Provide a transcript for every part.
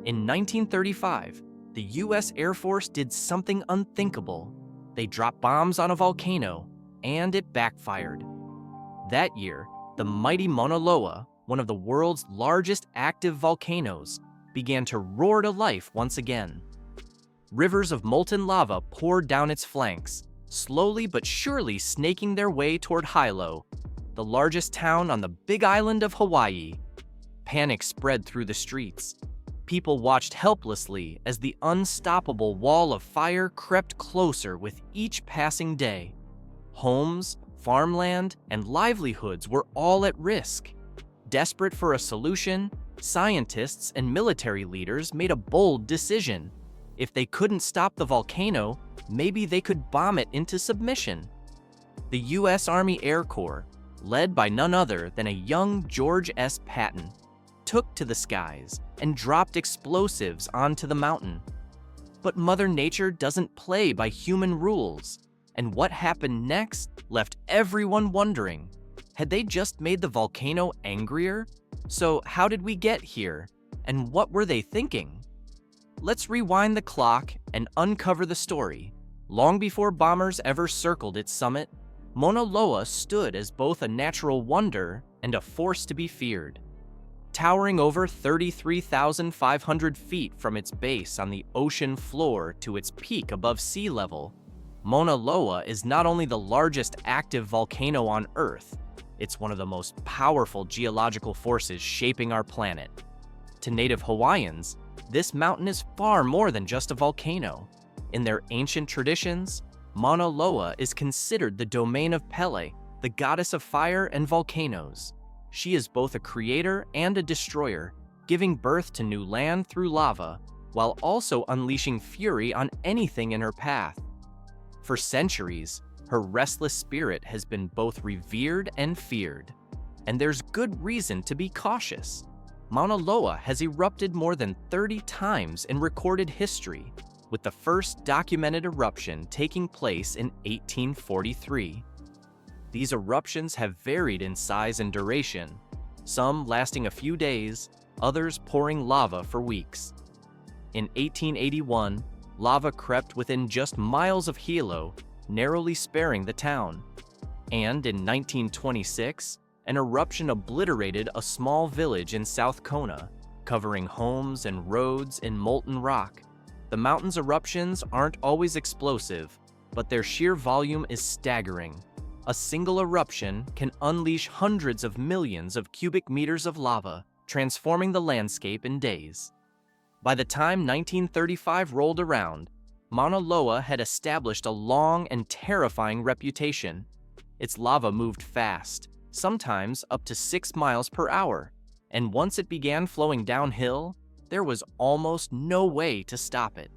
In 1935, the US Air Force did something unthinkable. They dropped bombs on a volcano, and it backfired. That year, the mighty Mauna Loa, one of the world's largest active volcanoes, began to roar to life once again. Rivers of molten lava poured down its flanks, slowly but surely snaking their way toward Hilo, the largest town on the big island of Hawaii. Panic spread through the streets. People watched helplessly as the unstoppable wall of fire crept closer with each passing day. Homes, farmland, and livelihoods were all at risk. Desperate for a solution, scientists and military leaders made a bold decision. If they couldn't stop the volcano, maybe they could bomb it into submission. The U.S. Army Air Corps, led by none other than a young George S. Patton, took to the skies and dropped explosives onto the mountain. But Mother Nature doesn't play by human rules, and what happened next left everyone wondering. Had they just made the volcano angrier? So how did we get here, and what were they thinking? Let's rewind the clock and uncover the story. Long before bombers ever circled its summit, Mauna Loa stood as both a natural wonder and a force to be feared. Towering over 33,500 feet from its base on the ocean floor to its peak above sea level, Mauna Loa is not only the largest active volcano on Earth, it's one of the most powerful geological forces shaping our planet. To native Hawaiians, this mountain is far more than just a volcano. In their ancient traditions, Mauna Loa is considered the domain of Pele, the goddess of fire and volcanoes. She is both a creator and a destroyer, giving birth to new land through lava, while also unleashing fury on anything in her path. For centuries, her restless spirit has been both revered and feared. And there's good reason to be cautious. Mauna Loa has erupted more than 30 times in recorded history, with the first documented eruption taking place in 1843. These eruptions have varied in size and duration, some lasting a few days, others pouring lava for weeks. In 1881, lava crept within just miles of Hilo, narrowly sparing the town. And in 1926, an eruption obliterated a small village in South Kona, covering homes and roads in molten rock. The mountain's eruptions aren't always explosive, but their sheer volume is staggering. A single eruption can unleash hundreds of millions of cubic meters of lava, transforming the landscape in days. By the time 1935 rolled around, Mauna Loa had established a long and terrifying reputation. Its lava moved fast, sometimes up to 6 miles per hour, and once it began flowing downhill, there was almost no way to stop it.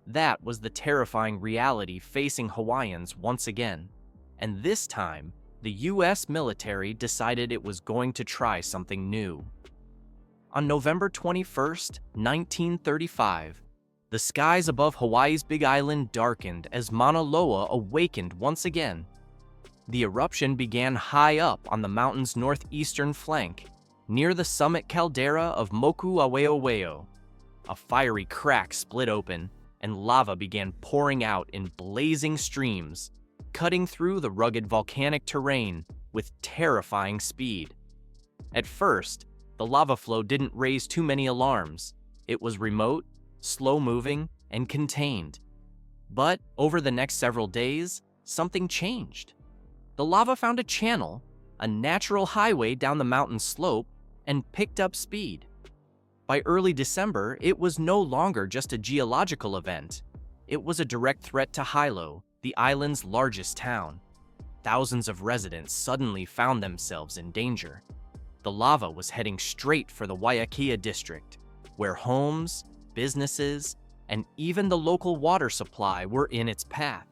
That was the terrifying reality facing Hawaiians once again. And this time, the US military decided it was going to try something new. On November 21st, 1935, the skies above Hawaii's Big Island darkened as Mauna Loa awakened once again. The eruption began high up on the mountain's northeastern flank, near the summit caldera of Moku Aweoweo. A fiery crack split open, and lava began pouring out in blazing streams, cutting through the rugged volcanic terrain with terrifying speed. At first, the lava flow didn't raise too many alarms. It was remote, slow-moving, and contained. But over the next several days, something changed. The lava found a channel, a natural highway down the mountain slope, and picked up speed. By early December, it was no longer just a geological event. It was a direct threat to Hilo, the island's largest town. Thousands of residents suddenly found themselves in danger. The lava was heading straight for the Waiakea district, where homes, businesses, and even the local water supply were in its path.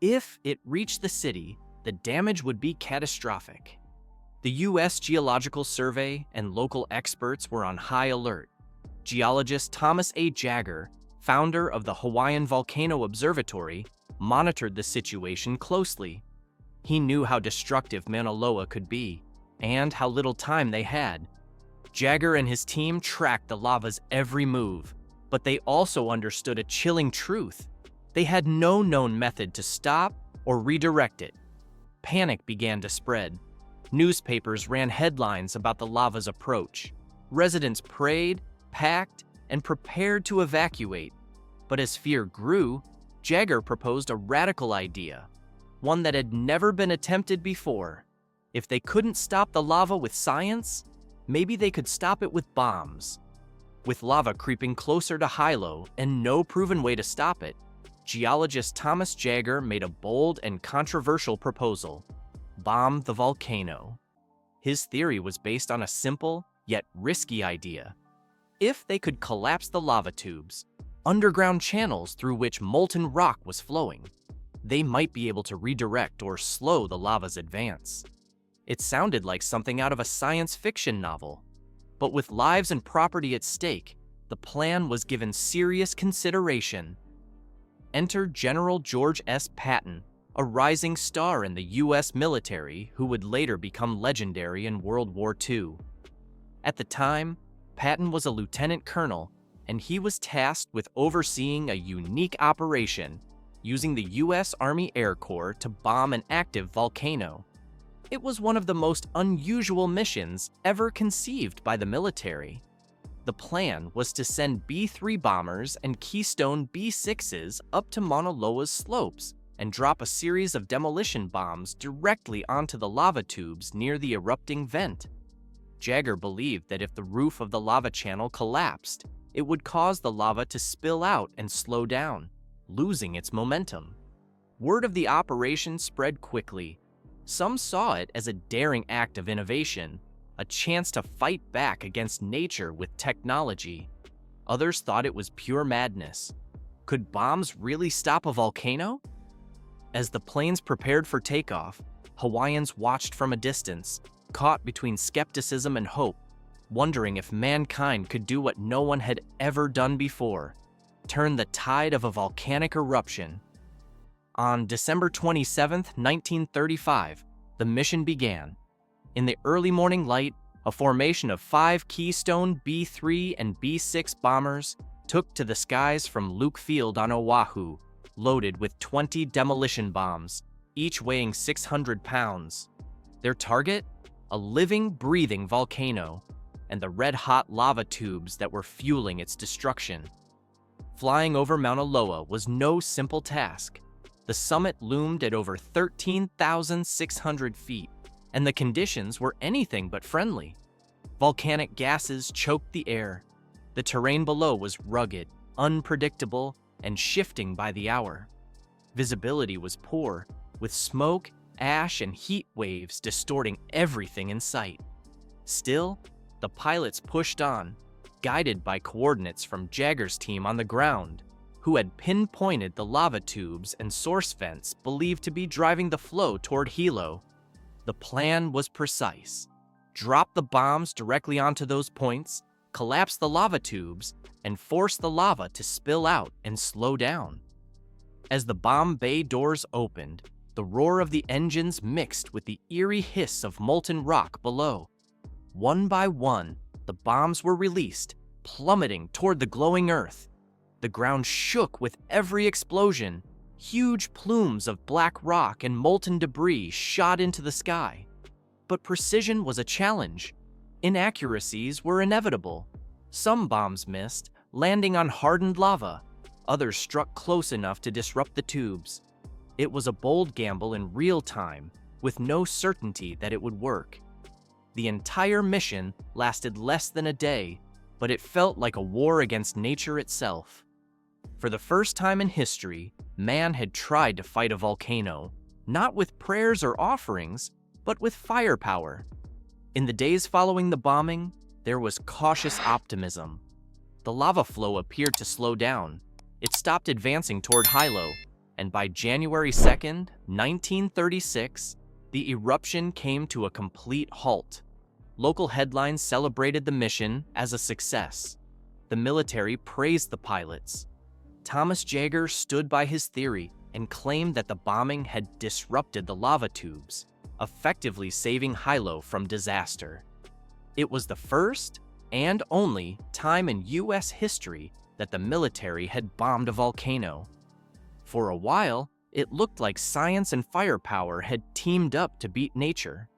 If it reached the city, the damage would be catastrophic. The U.S. Geological Survey and local experts were on high alert. Geologist Thomas A. Jagger, founder of the Hawaiian Volcano Observatory, monitored the situation closely. He knew how destructive Mauna Loa could be, and how little time they had. Jagger and his team tracked the lava's every move, but they also understood a chilling truth. They had no known method to stop or redirect it. Panic began to spread. Newspapers ran headlines about the lava's approach. Residents prayed, packed, and prepared to evacuate. But as fear grew, Jagger proposed a radical idea, one that had never been attempted before. If they couldn't stop the lava with science, maybe they could stop it with bombs. With lava creeping closer to Hilo and no proven way to stop it, geologist Thomas Jagger made a bold and controversial proposal: bomb the volcano. His theory was based on a simple yet risky idea. If they could collapse the lava tubes, underground channels through which molten rock was flowing, they might be able to redirect or slow the lava's advance. It sounded like something out of a science fiction novel, but with lives and property at stake, the plan was given serious consideration. Enter General George S. Patton, a rising star in the U.S. military who would later become legendary in World War II. At the time, Patton was a lieutenant colonel, and he was tasked with overseeing a unique operation using the U.S. Army Air Corps to bomb an active volcano. It was one of the most unusual missions ever conceived by the military. The plan was to send B-3 bombers and Keystone B-6s up to Mauna Loa's slopes and drop a series of demolition bombs directly onto the lava tubes near the erupting vent. Jagger believed that if the roof of the lava channel collapsed, it would cause the lava to spill out and slow down, losing its momentum. Word of the operation spread quickly. Some saw it as a daring act of innovation, a chance to fight back against nature with technology. Others thought it was pure madness. Could bombs really stop a volcano? As the planes prepared for takeoff, Hawaiians watched from a distance, caught between skepticism and hope, wondering if mankind could do what no one had ever done before: turn the tide of a volcanic eruption. On December 27, 1935, the mission began. In the early morning light, a formation of 5 Keystone B-3 and B-6 bombers took to the skies from Luke Field on Oahu, loaded with 20 demolition bombs, each weighing 600 pounds. Their target? A living, breathing volcano, and the red-hot lava tubes that were fueling its destruction. Flying over Mauna Loa was no simple task. The summit loomed at over 13,600 feet, and the conditions were anything but friendly. Volcanic gases choked the air. The terrain below was rugged, unpredictable, and shifting by the hour. Visibility was poor, with smoke, ash, and heat waves distorting everything in sight. Still, the pilots pushed on, guided by coordinates from Jagger's team on the ground, who had pinpointed the lava tubes and source vents believed to be driving the flow toward Hilo. The plan was precise: drop the bombs directly onto those points, collapse the lava tubes, and force the lava to spill out and slow down. As the bomb bay doors opened, the roar of the engines mixed with the eerie hiss of molten rock below. One by one, the bombs were released, plummeting toward the glowing earth. The ground shook with every explosion. Huge plumes of black rock and molten debris shot into the sky. But precision was a challenge. Inaccuracies were inevitable. Some bombs missed, landing on hardened lava. Others struck close enough to disrupt the tubes. It was a bold gamble in real time, with no certainty that it would work. The entire mission lasted less than a day, but it felt like a war against nature itself. For the first time in history, man had tried to fight a volcano, not with prayers or offerings, but with firepower. In the days following the bombing, there was cautious optimism. The lava flow appeared to slow down. It stopped advancing toward Hilo, and by January 2nd, 1936, the eruption came to a complete halt. Local headlines celebrated the mission as a success. The military praised the pilots. Thomas Jagger stood by his theory and claimed that the bombing had disrupted the lava tubes, effectively saving Hilo from disaster. It was the first and only time in US history that the military had bombed a volcano. For a while, it looked like science and firepower had teamed up to beat nature.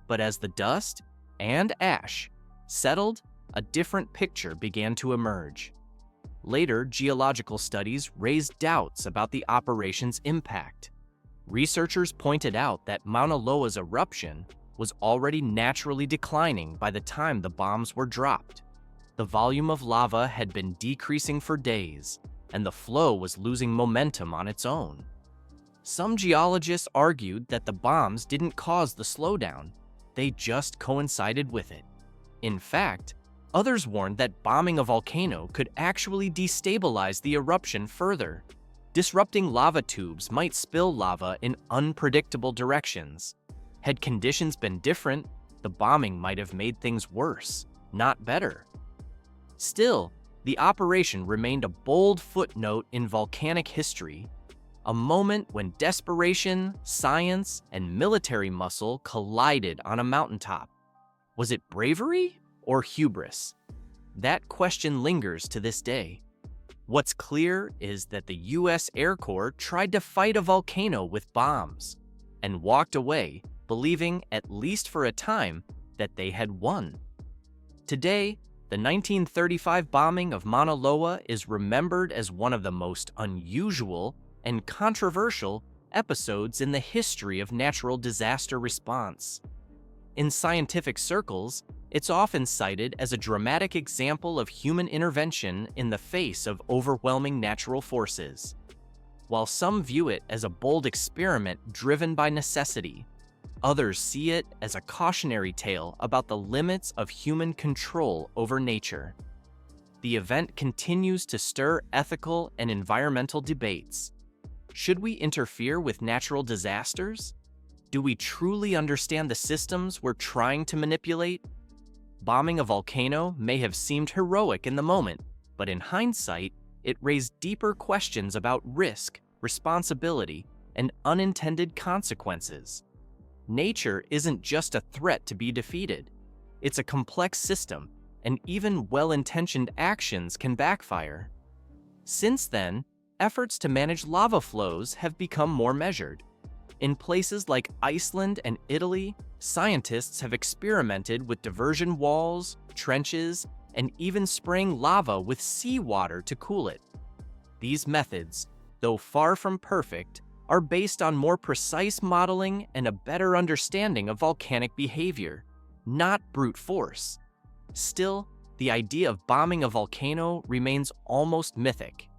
But as the dust and ash settled, a different picture began to emerge. Later, geological studies raised doubts about the operation's impact. Researchers pointed out that Mauna Loa's eruption was already naturally declining by the time the bombs were dropped. The volume of lava had been decreasing for days, and the flow was losing momentum on its own. Some geologists argued that the bombs didn't cause the slowdown, they just coincided with it. In fact, others warned that bombing a volcano could actually destabilize the eruption further. Disrupting lava tubes might spill lava in unpredictable directions. Had conditions been different, the bombing might have made things worse, not better. Still, the operation remained a bold footnote in volcanic history, a moment when desperation, science, and military muscle collided on a mountaintop. Was it bravery or hubris? That question lingers to this day. What's clear is that the US Air Corps tried to fight a volcano with bombs and walked away, believing, at least for a time, that they had won. Today, the 1935 bombing of Mauna Loa is remembered as one of the most unusual and controversial episodes in the history of natural disaster response. In scientific circles, it's often cited as a dramatic example of human intervention in the face of overwhelming natural forces. While some view it as a bold experiment driven by necessity, others see it as a cautionary tale about the limits of human control over nature. The event continues to stir ethical and environmental debates. Should we interfere with natural disasters? Do we truly understand the systems we're trying to manipulate? Bombing a volcano may have seemed heroic in the moment, but in hindsight, it raised deeper questions about risk, responsibility, and unintended consequences. Nature isn't just a threat to be defeated. It's a complex system, and even well-intentioned actions can backfire. Since then, efforts to manage lava flows have become more measured. In places like Iceland and Italy, scientists have experimented with diversion walls, trenches, and even spraying lava with seawater to cool it. These methods, though far from perfect, are based on more precise modeling and a better understanding of volcanic behavior, not brute force. Still, the idea of bombing a volcano remains almost mythic.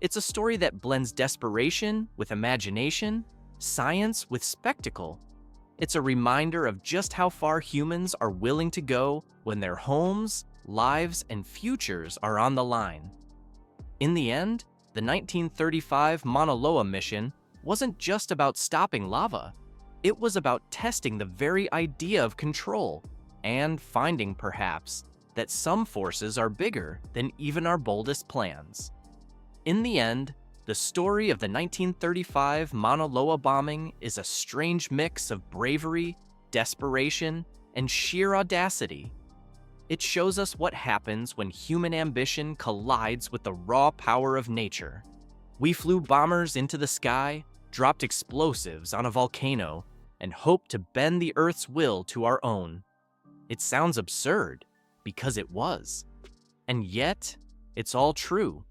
It's a story that blends desperation with imagination, science with spectacle. It's a reminder of just how far humans are willing to go when their homes, lives, and futures are on the line. In the end, the 1935 Mauna Loa mission wasn't just about stopping lava. It was about testing the very idea of control and finding, perhaps, that some forces are bigger than even our boldest plans. In the end, the story of the 1935 Mauna Loa bombing is a strange mix of bravery, desperation, and sheer audacity. It shows us what happens when human ambition collides with the raw power of nature. We flew bombers into the sky, dropped explosives on a volcano, and hoped to bend the Earth's will to our own. It sounds absurd, because it was. And yet, it's all true.